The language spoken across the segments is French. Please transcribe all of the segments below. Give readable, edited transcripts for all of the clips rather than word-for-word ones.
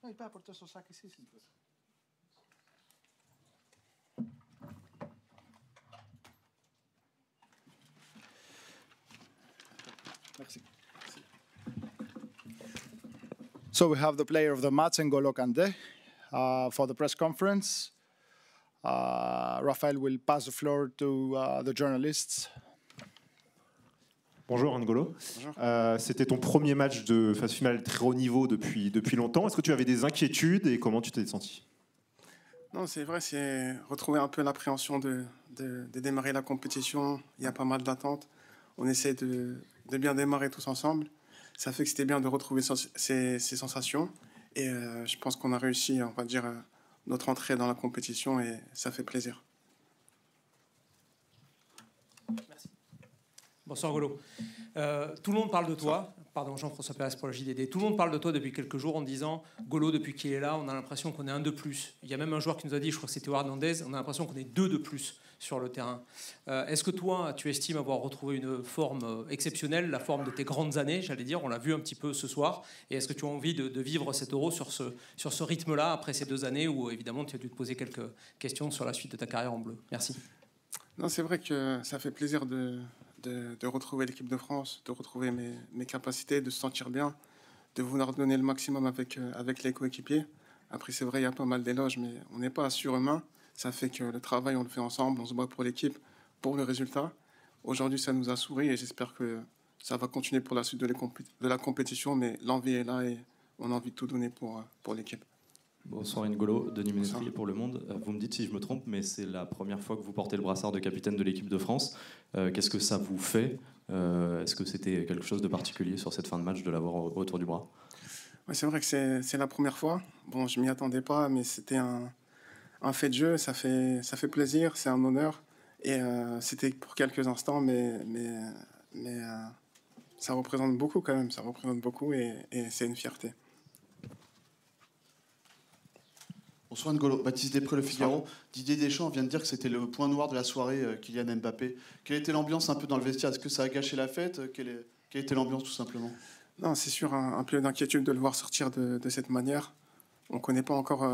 il peut apporter son sac ici, s'il te plaît. Merci. So we have the player of the match, N'Golo Kante, for the press conference. Raphaël will pass the floor to the journalists. Bonjour N'Golo. C'était ton premier match de phase finale très haut niveau depuis longtemps. Est-ce que tu avais des inquiétudes et comment tu t'es senti? Non, c'est vrai, c'est retrouver un peu l'appréhension de démarrer la compétition. Il y a pas mal d'attentes. On essaie de bien démarrer tous ensemble. Ça fait que c'était bien de retrouver ces sensations. Et je pense qu'on a réussi, on va dire, notre entrée dans la compétition et ça fait plaisir. Merci. Bonsoir N'Golo. Tout le monde parle de toi. Pardon, Jean-François Pérez pour le JDD. Tout le monde parle de toi depuis quelques jours en disant N'Golo, depuis qu'il est là, on a l'impression qu'on est un de plus. Il y a même un joueur qui nous a dit, je crois que c'était Hernandez, on a l'impression qu'on est deux de plus sur le terrain. Est-ce que toi, tu estimes avoir retrouvé une forme exceptionnelle, la forme de tes grandes années, j'allais dire, on l'a vu un petit peu ce soir, et est-ce que tu as envie de vivre cet Euro sur ce rythme-là, après ces 2 années où, évidemment, tu as dû te poser quelques questions sur la suite de ta carrière en bleu? Merci. Non, c'est vrai que ça fait plaisir de retrouver l'équipe de France, de retrouver mes capacités, de se sentir bien, de vouloir donner le maximum avec les coéquipiers. Après, c'est vrai, il y a pas mal d'éloges, mais on n'est pas surhumain. Ça fait que le travail, on le fait ensemble, on se bat pour l'équipe, pour le résultat. Aujourd'hui, ça nous a souri et j'espère que ça va continuer pour la suite de la compétition, mais l'envie est là et on a envie de tout donner pour l'équipe. Bonsoir N'Golo, Denis Ménétrier pour Le Monde. Vous me dites si je me trompe, mais c'est la première fois que vous portez le brassard de capitaine de l'équipe de France. Qu'est-ce que ça vous fait? Est-ce que c'était quelque chose de particulier sur cette fin de match de l'avoir autour du bras? Ouais, c'est vrai que c'est la première fois. Bon, je m'y attendais pas, mais c'était un fait de jeu. Ça fait plaisir, c'est un honneur. Et c'était pour quelques instants, mais ça représente beaucoup quand même. Ça représente beaucoup et c'est une fierté. Bonsoir N'Golo, Baptiste Després, Le Figaro. Didier Deschamps vient de dire que c'était le point noir de la soirée, Kylian Mbappé. Quelle était l'ambiance un peu dans le vestiaire? Est-ce que ça a gâché la fête? Quelle était l'ambiance tout simplement? Non, c'est sûr, un peu d'inquiétude de le voir sortir de cette manière. On ne connaît pas encore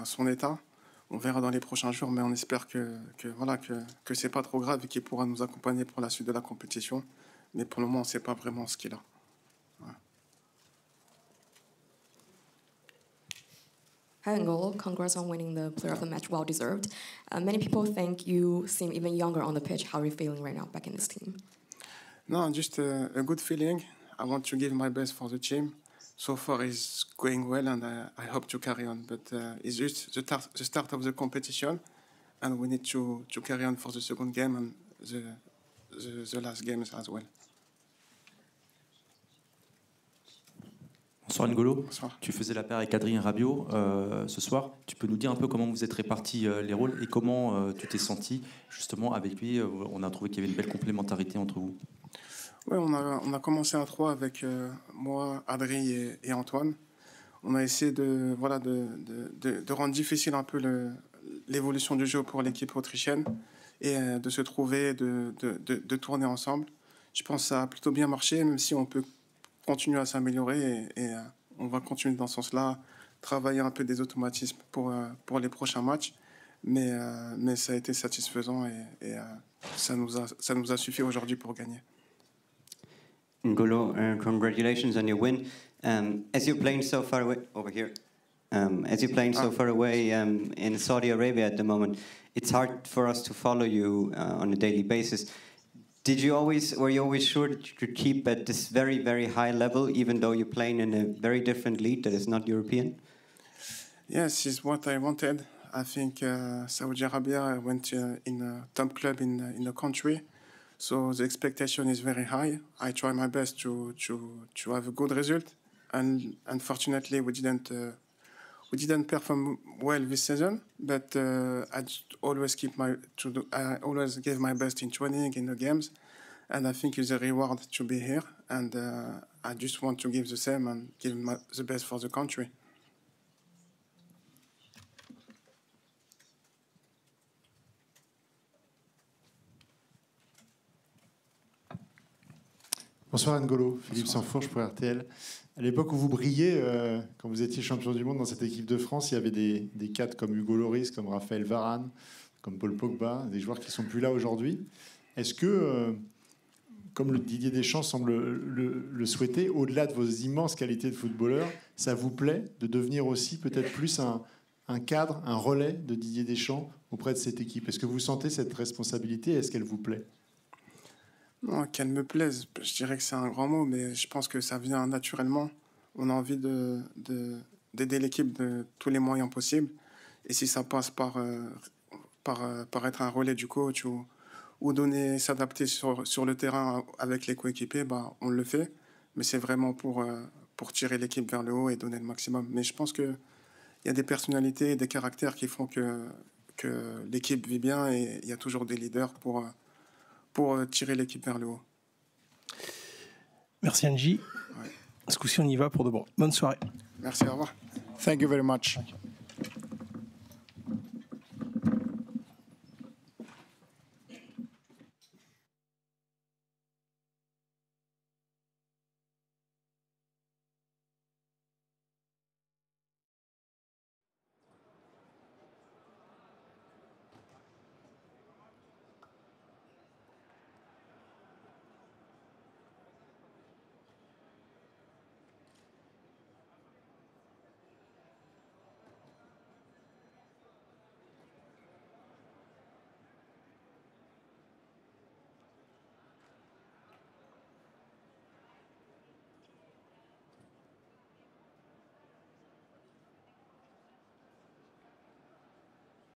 son état. On verra dans les prochains jours, mais on espère que c'est pas trop grave et qu'il pourra nous accompagner pour la suite de la compétition. Mais pour le moment, on ne sait pas vraiment ce qu'il a. Ouais. Hi N'Golo, congrats on winning the Player of the Match, well deserved. Many people think you seem even younger on the pitch. How are you feeling right now back in this team? No, just a good feeling. I want to give my best for the team. So far it's going well and I hope to carry on. But it's just the start of the competition and we need to carry on for the second game and the last games as well. Bonsoir N'Golo. Bonsoir. Tu faisais la paire avec Adrien Rabiot ce soir. Tu peux nous dire un peu comment vous êtes répartis les rôles et comment tu t'es senti justement avec lui? On a trouvé qu'il y avait une belle complémentarité entre vous. Oui, on a commencé à 3 avec moi, Adrien et Antoine. On a essayé de rendre difficile un peu l'évolution du jeu pour l'équipe autrichienne et de se trouver, de tourner ensemble. Je pense que ça a plutôt bien marché, même si on peut continuer à s'améliorer et on va continuer dans ce sens-là, travailler un peu des automatismes pour les prochains matchs. Mais ça a été satisfaisant et ça nous a suffi aujourd'hui pour gagner. N'Golo, congratulations on your win. As you're playing so far away over here, as you're playing so far away in Saudi Arabia at the moment, it's hard for us to follow you on a daily basis. Were you always sure that you could keep at this very, very high level, even though you're playing in a very different league that is not European? Yes, it's what I wanted. I think Saudi Arabia went in a top club in the country. So the expectation is very high. I try my best to have a good result, and unfortunately we didn't perform well this season. But I always I always give my best in training in the games, and I think it's a reward to be here. And I just want to give the same and give the best for the country. Bonsoir N'Golo, Philippe Sanfourche pour RTL. À l'époque où vous brillez, quand vous étiez champion du monde dans cette équipe de France, il y avait des cadres comme Hugo Lloris, comme Raphaël Varane, comme Paul Pogba, des joueurs qui ne sont plus là aujourd'hui. Est-ce que, comme le Didier Deschamps semble le souhaiter, au-delà de vos immenses qualités de footballeur, ça vous plaît de devenir aussi peut-être plus un cadre, un relais de Didier Deschamps auprès de cette équipe? Est-ce que vous sentez cette responsabilité? Est-ce qu'elle vous plaît? Non, qu'elle me plaise, je dirais que c'est un grand mot, mais je pense que ça vient naturellement. On a envie d'aider l'équipe de tous les moyens possibles. Et si ça passe par être un relais du coach ou s'adapter sur le terrain avec les coéquipiers, bah, on le fait. Mais c'est vraiment pour tirer l'équipe vers le haut et donner le maximum. Mais je pense qu'il y a des personnalités, des caractères qui font que l'équipe vit bien et il y a toujours des leaders pour tirer l'équipe vers le haut. Merci Angie. Ouais. Ce coup-ci, on y va pour de bon. Bonne soirée. Merci, au revoir. Thank you very much.